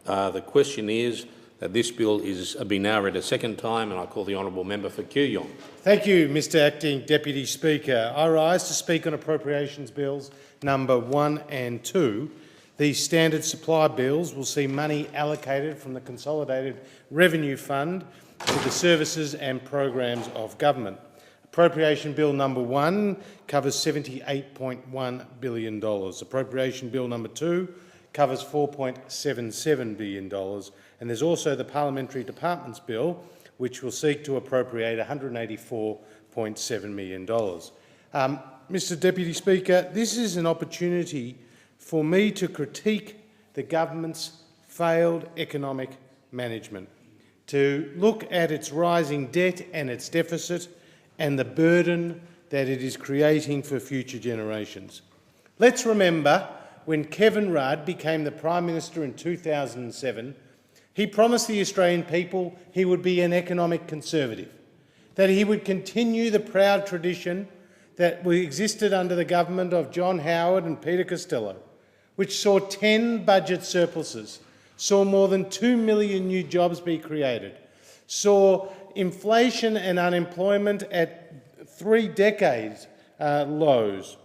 The question is that this bill is being now read a second time, and I call the honourable member for Kooyong. Thank you, Mr Acting Deputy Speaker. I rise to speak on Appropriations Bills number 1 and 2. These standard supply bills will see money allocated from the Consolidated Revenue Fund to the services and programs of government. Appropriation Bill number 1 covers $78.1 billion. Appropriation Bill number 2 covers $4.77 billion. And there's also the Parliamentary Departments Bill, which will seek to appropriate $184.7 million. Mr Deputy Speaker, this is an opportunity for me to critique the government's failed economic management, to look at its rising debt and its deficit and the burden that it is creating for future generations. Let's remember when Kevin Rudd became the Prime Minister in 2007, he promised the Australian people he would be an economic conservative, that he would continue the proud tradition that existed under the government of John Howard and Peter Costello, which saw 10 budget surpluses, saw more than 2 million new jobs be created, saw inflation and unemployment at 3 decades lows,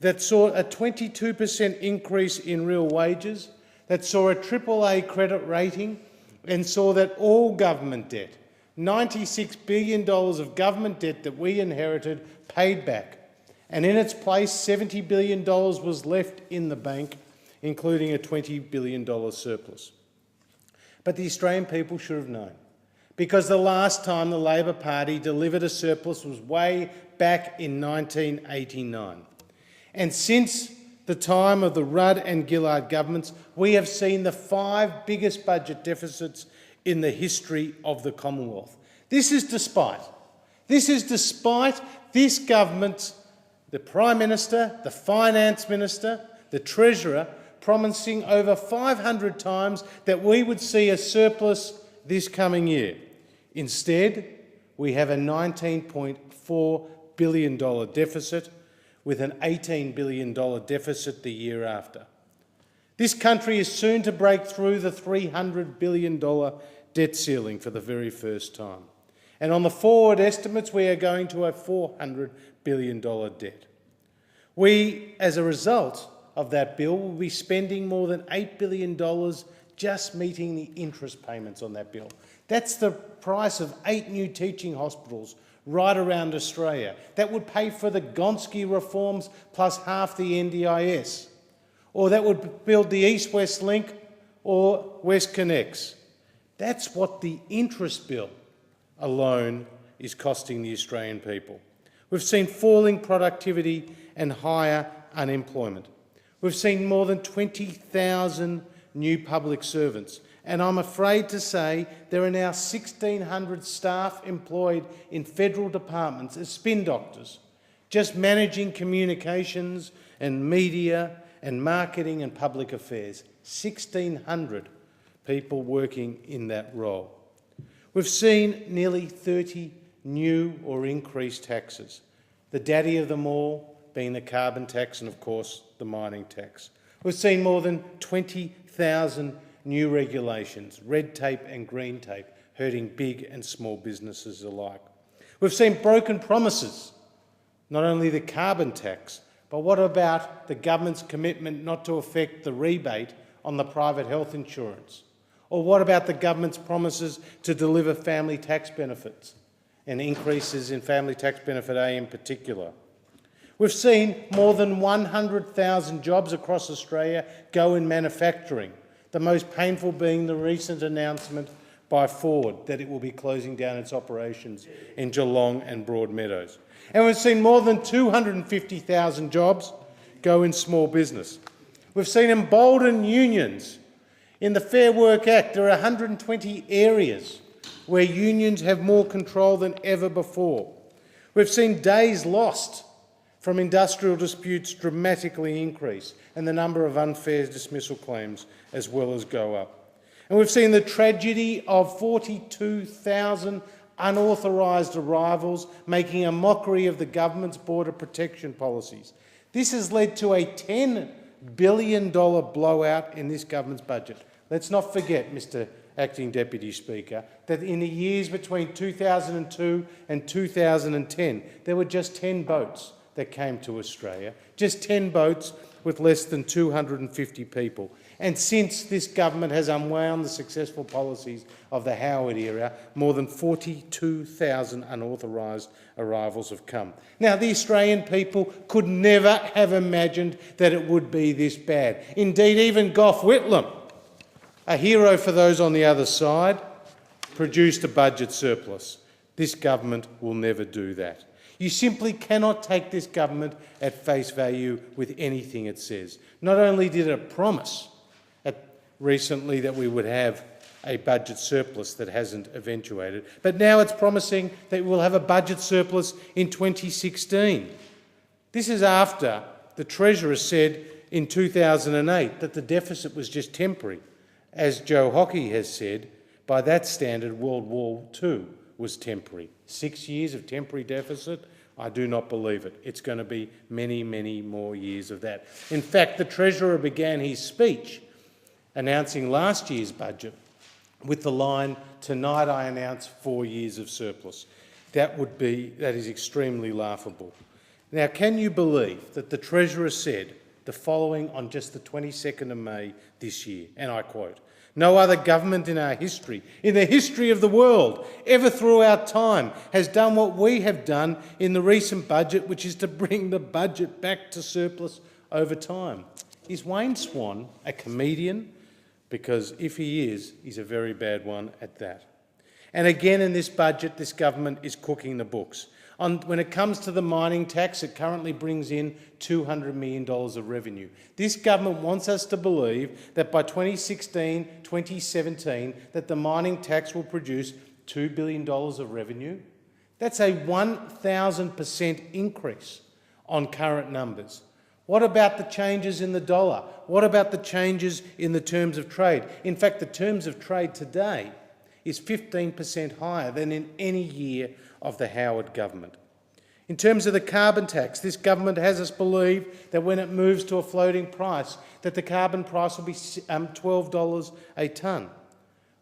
that saw a 22% increase in real wages, that saw a AAA credit rating, and saw that all government debt, $96 billion of government debt that we inherited, paid back. And in its place, $70 billion was left in the bank, including a $20 billion surplus. But the Australian people should have known, because the last time the Labor Party delivered a surplus was way back in 1989. And since the time of the Rudd and Gillard governments, we have seen the 5 biggest budget deficits in the history of the Commonwealth. This is despite this government's, the Prime Minister, the Finance Minister, the Treasurer, promising over 500 times that we would see a surplus this coming year. Instead, we have a $19.4 billion deficit, with an $18 billion deficit the year after. This country is soon to break through the $300 billion debt ceiling for the very first time. And on the forward estimates, we are going to a $400 billion debt. We, as a result of that bill, will be spending more than $8 billion just meeting the interest payments on that bill. That's the price of 8 new teaching hospitals right around Australia. That would pay for the Gonski reforms plus half the NDIS. Or that would build the East-West Link or WestConnex. That's what the interest bill alone is costing the Australian people. We've seen falling productivity and higher unemployment. We've seen more than 20,000 new public servants. And I'm afraid to say there are now 1,600 staff employed in federal departments as spin doctors, just managing communications and media and marketing and public affairs. 1,600 people working in that role. We've seen nearly 30 new or increased taxes, the daddy of them all being the carbon tax and, of course, the mining tax. We've seen more than 20,000 new regulations, red tape and green tape, hurting big and small businesses alike. We've seen broken promises, not only the carbon tax, but what about the government's commitment not to affect the rebate on the private health insurance? Or what about the government's promises to deliver family tax benefits and increases in family tax benefit A in particular? We've seen more than 100,000 jobs across Australia go in manufacturing, the most painful being the recent announcement by Ford that it will be closing down its operations in Geelong and Broadmeadows. And we've seen more than 250,000 jobs go in small business. We've seen emboldened unions. In the Fair Work Act, there are 120 areas where unions have more control than ever before. We've seen days lost from industrial disputes dramatically increase and the number of unfair dismissal claims as well as go up. And we've seen the tragedy of 42,000 unauthorised arrivals making a mockery of the government's border protection policies. This has led to a $10 billion blowout in this government's budget. Let's not forget, Mr Acting Deputy Speaker, that in the years between 2002 and 2010, there were just 10 boats that came to Australia, just 10 boats with less than 250 people. And since this government has unwound the successful policies of the Howard era, more than 42,000 unauthorised arrivals have come. Now, the Australian people could never have imagined that it would be this bad. Indeed, even Gough Whitlam, a hero for those on the other side, produced a budget surplus. This government will never do that. You simply cannot take this government at face value with anything it says. Not only did it promise recently that we would have a budget surplus that hasn't eventuated, but now it's promising that we'll have a budget surplus in 2016. This is after the Treasurer said in 2008 that the deficit was just temporary. As Joe Hockey has said, by that standard, World War II was temporary. 6 years of temporary deficit? I do not believe it. It's going to be many, many more years of that. In fact, the Treasurer began his speech announcing last year's budget with the line, "Tonight I announce 4 years of surplus." That is extremely laughable. Now, can you believe that the Treasurer said the following on just the 22nd of May this year, and I quote, "No other government in our history, in the history of the world, ever throughout time, has done what we have done in the recent budget, which is to bring the budget back to surplus over time." Is Wayne Swan a comedian? Because if he is, he's a very bad one at that. And again in this budget, this government is cooking the books. When it comes to the mining tax, it currently brings in $200 million of revenue. This government wants us to believe that by 2016, 2017, that the mining tax will produce $2 billion of revenue. That's a 1,000% increase on current numbers. What about the changes in the dollar? What about the changes in the terms of trade? In fact, the terms of trade today is 15% higher than in any year of the Howard government. In terms of the carbon tax, this government has us believe that when it moves to a floating price, that the carbon price will be $12 a tonne,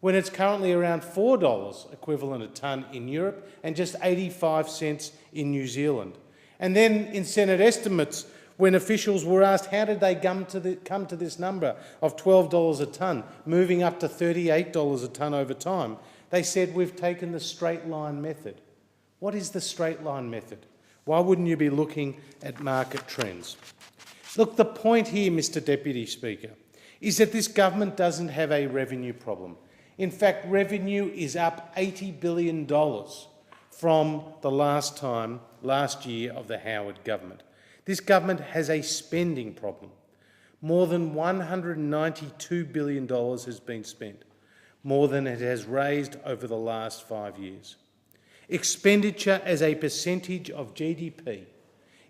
when it's currently around $4 equivalent a tonne in Europe and just 85 cents in New Zealand. And then in Senate estimates, when officials were asked how did they come to this number of $12 a tonne, moving up to $38 a tonne over time, they said we've taken the straight line method. What is the straight line method? Why wouldn't you be looking at market trends? Look, the point here, Mr Deputy Speaker, is that this government doesn't have a revenue problem. In fact, revenue is up $80 billion from the last year of the Howard government. This government has a spending problem. More than $192 billion has been spent, more than it has raised over the last 5 years. Expenditure as a percentage of GDP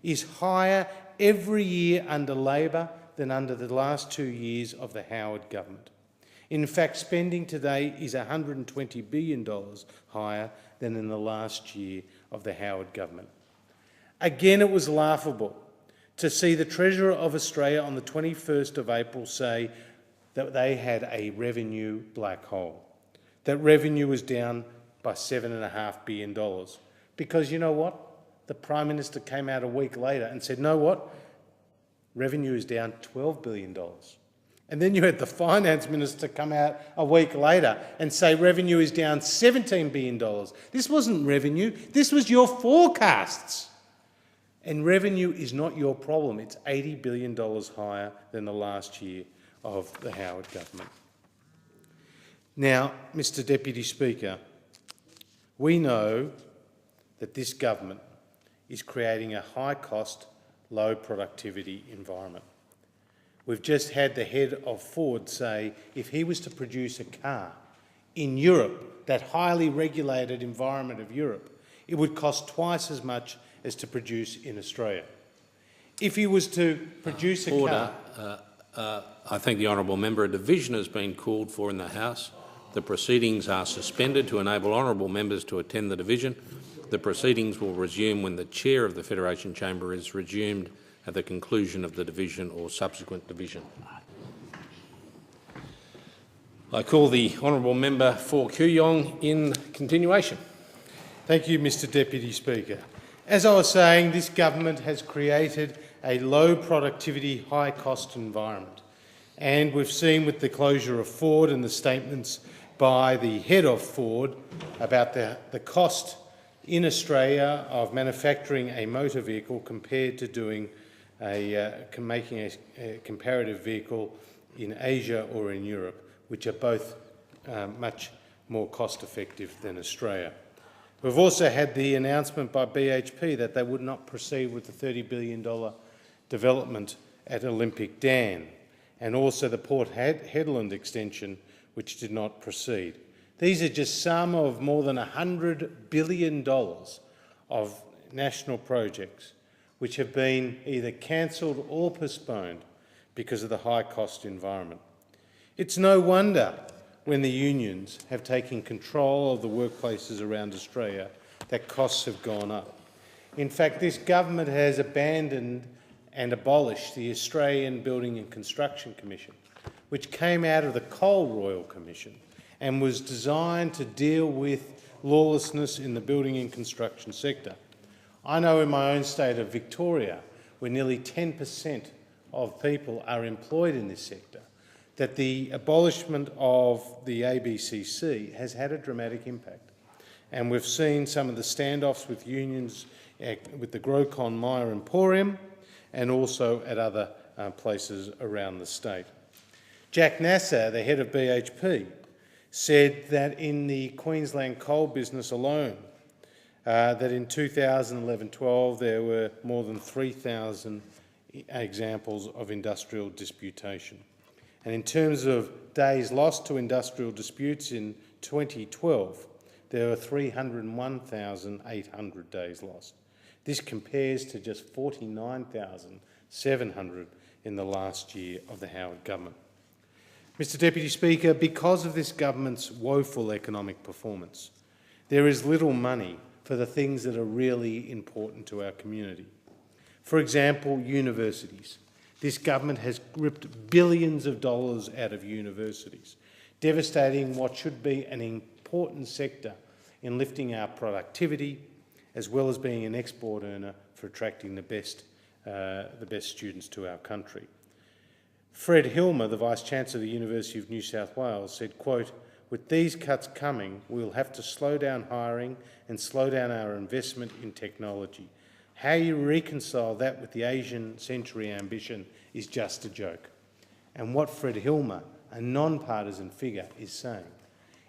is higher every year under Labor than under the last 2 years of the Howard government. In fact, spending today is $120 billion higher than in the last year of the Howard government. Again, it was laughable to see the Treasurer of Australia on the 21st of April say that they had a revenue black hole, that revenue was down by $7.5 billion. Because you know what? The Prime Minister came out a week later and said, "No, what? Revenue is down $12 billion. And then you had the Finance Minister come out a week later and say revenue is down $17 billion. This wasn't revenue, this was your forecasts. And revenue is not your problem. It's $80 billion higher than the last year of the Howard government. Now, Mr Deputy Speaker, we know that this government is creating a high-cost, low-productivity environment. We've just had the head of Ford say if he was to produce a car in Europe, that highly regulated environment of Europe, it would cost twice as much as to produce in Australia. If he was to produce a car... I thank the honourable member. A division has been called for in the House. The proceedings are suspended to enable honourable members to attend the division. The proceedings will resume when the Chair of the Federation Chamber is resumed at the conclusion of the division or subsequent division. I call the honourable member for Kooyong in continuation. Thank you, Mr Deputy Speaker. As I was saying, this government has created a low productivity, high cost environment. And we've seen with the closure of Ford and the statements by the head of Ford about the cost in Australia of manufacturing a motor vehicle compared to doing making a comparative vehicle in Asia or in Europe, which are both much more cost-effective than Australia. We've also had the announcement by BHP that they would not proceed with the $30 billion development at Olympic Dam, and also the Port Hedland extension, which did not proceed. These are just some of more than $100 billion of national projects which have been either cancelled or postponed because of the high-cost environment. It's no wonder when the unions have taken control of the workplaces around Australia that costs have gone up. In fact, this government has abandoned and abolished the Australian Building and Construction Commission, which came out of the Coal Royal Commission and was designed to deal with lawlessness in the building and construction sector. I know in my own state of Victoria, where nearly 10% of people are employed in this sector, that the abolishment of the ABCC has had a dramatic impact. And we've seen some of the standoffs with unions with the Grocon Myer Emporium and also at other places around the state. Jack Nasser, the head of BHP, said that in the Queensland coal business alone, that in 2011-12 there were more than 3,000 examples of industrial disputation. And in terms of days lost to industrial disputes in 2012, there were 301,800 days lost. This compares to just 49,700 in the last year of the Howard government. Mr Deputy Speaker, because of this government's woeful economic performance, there is little money for the things that are really important to our community. For example, universities. This government has ripped billions of dollars out of universities, devastating what should be an important sector in lifting our productivity, as well as being an export earner for attracting the best students to our country. Fred Hilmer, the Vice-Chancellor of the University of New South Wales, said, quote, "With these cuts coming, we'll have to slow down hiring and slow down our investment in technology. How you reconcile that with the Asian century ambition is just a joke." And what Fred Hilmer, a non-partisan figure, is saying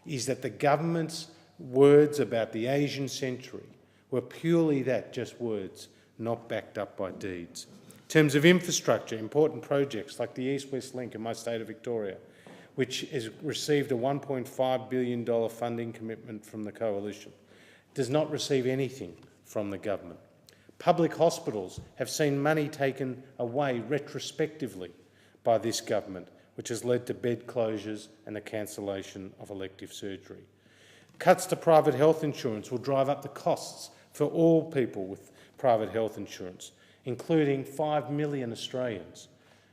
is that the government's words about the Asian century were purely that, just words, not backed up by deeds. In terms of infrastructure, important projects like the East-West Link in my state of Victoria, which has received a $1.5 billion funding commitment from the Coalition, does not receive anything from the government. Public hospitals have seen money taken away retrospectively by this government, which has led to bed closures and the cancellation of elective surgery. Cuts to private health insurance will drive up the costs for all people with private health insurance, including 5 million Australians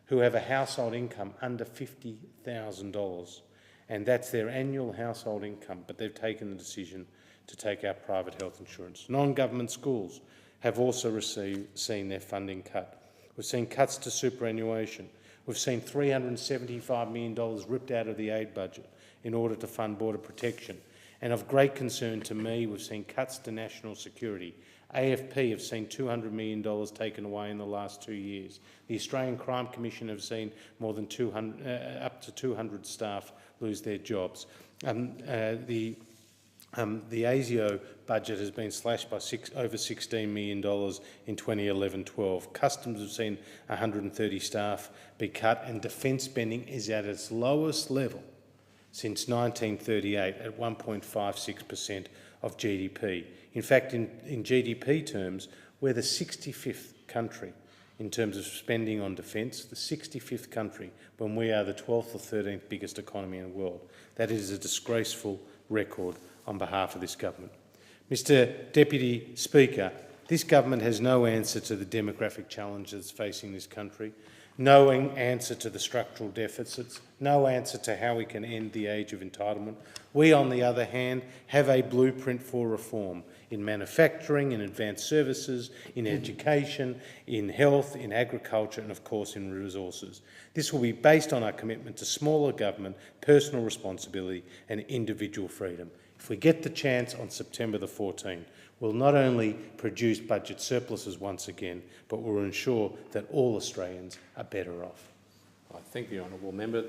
who have a household income under $50,000. And that's their annual household income, but they've taken the decision to take out private health insurance. Non-government schools have also seen their funding cut. We've seen cuts to superannuation. We've seen $375 million ripped out of the aid budget in order to fund border protection. And of great concern to me, we've seen cuts to national security. AFP have seen $200 million taken away in the last 2 years. The Australian Crime Commission have seen more than up to 200 staff lose their jobs. The ASIO budget has been slashed by over $16 million in 2011-12. Customs have seen 130 staff be cut, and defence spending is at its lowest level since 1938 at 1.56% of GDP. In fact, in GDP terms, we're the 65th country in terms of spending on defence, the 65th country, when we are the 12th or 13th biggest economy in the world. That is a disgraceful record on behalf of this government. Mr Deputy Speaker, this government has no answer to the demographic challenge that's facing this country, no answer to the structural deficits, no answer to how we can end the age of entitlement. We, on the other hand, have a blueprint for reform in manufacturing, in advanced services, in education, in health, in agriculture, and of course in resources. This will be based on our commitment to smaller government, personal responsibility and individual freedom. If we get the chance on September the 14th, we'll not only produce budget surpluses once again, but we'll ensure that all Australians are better off. I thank the honourable member.